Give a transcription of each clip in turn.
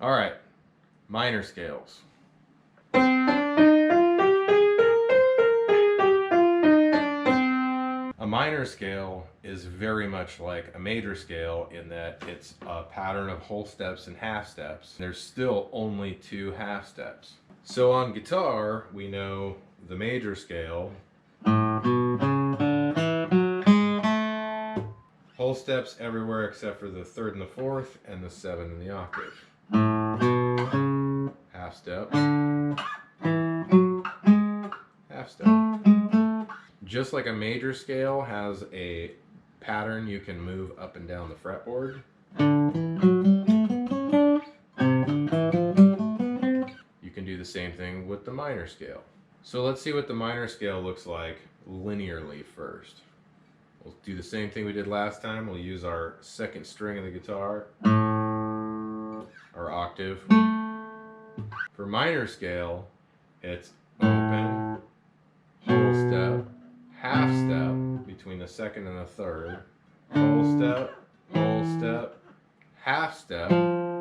All right, minor scales. A minor scale is very much like a major scale in that it's a pattern of whole steps and half steps. There's still only two half steps. So on guitar, we know the major scale, whole steps everywhere except for the third and the fourth and the 7 in the octave. Half step, half step. Just like a major scale has a pattern you can move up and down the fretboard, you can do the same thing with the minor scale. So let's see what the minor scale looks like linearly first. We'll do the same thing we did last time. We'll use our second string of the guitar, our octave. For minor scale, it's open, whole step, half step between the second and the third, whole step, half step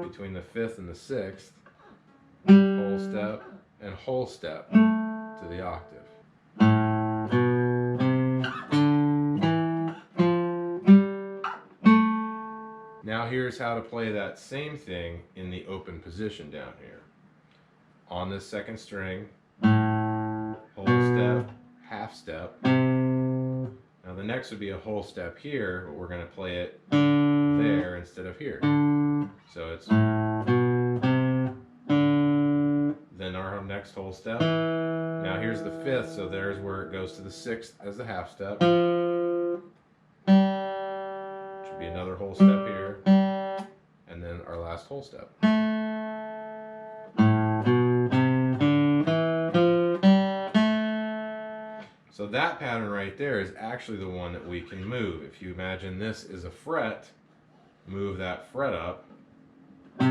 between the fifth and the sixth, whole step, and whole step to the octave. Now here's how to play that same thing in the open position down here. On this second string, whole step, half step. Now the next would be a whole step here, but we're going to play it there instead of here. So it's then our next whole step. Now here's the fifth, so there's where it goes to the sixth as the half step. Should be another whole step here, and then our last whole step. So that pattern right there is actually the one that we can move. If you imagine this is a fret, move that fret up. There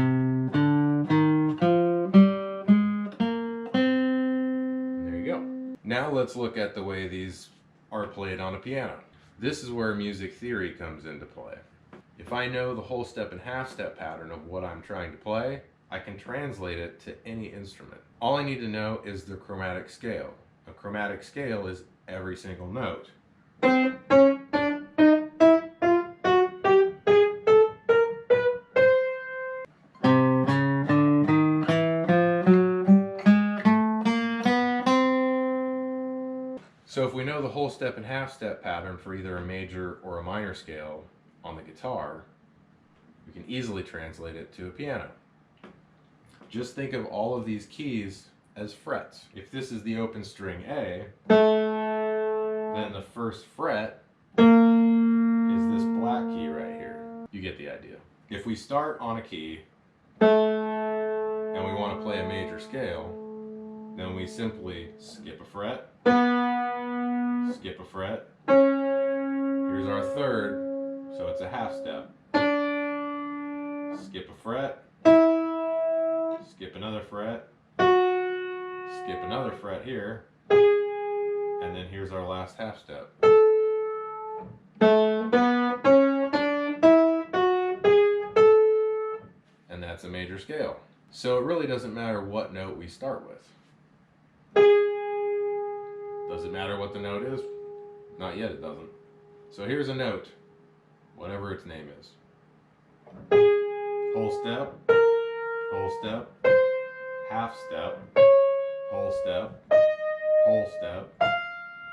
you go. Now let's look at the way these are played on a piano. This is where music theory comes into play. If I know the whole step and half step pattern of what I'm trying to play, I can translate it to any instrument. All I need to know is the chromatic scale. A chromatic scale is every single note. So if we know the whole step and half step pattern for either a major or a minor scale on the guitar, we can easily translate it to a piano. Just think of all of these keys as frets. If this is the open string A, then the first fret is this black key right here. You get the idea. If we start on a key and we want to play a major scale, then we simply skip a fret, skip a fret. Here's our third, so it's a half step. Skip a fret, skip another fret, skip another fret here, and then here's our last half step. And that's a major scale. So it really doesn't matter what note we start with. Does it matter what the note is? Not yet, it doesn't. So here's a note, whatever its name is. Whole step, half step, whole step,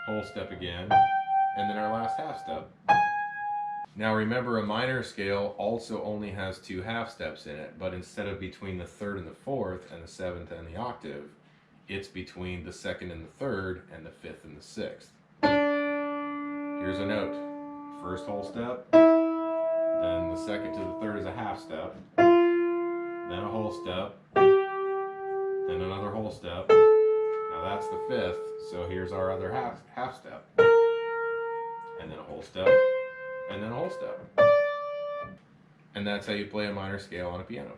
whole step again, and then our last half step. Now remember, a minor scale also only has two half steps in it, but instead of between the third and the fourth and the seventh and the octave, it's between the second and the third and the fifth and the sixth. Here's a note. First whole step, then the second to the third is a half step, then a whole step, then another whole step. Now that's the fifth, so here's our other half step, and then a whole step, and then a whole step. And that's how you play a minor scale on a piano.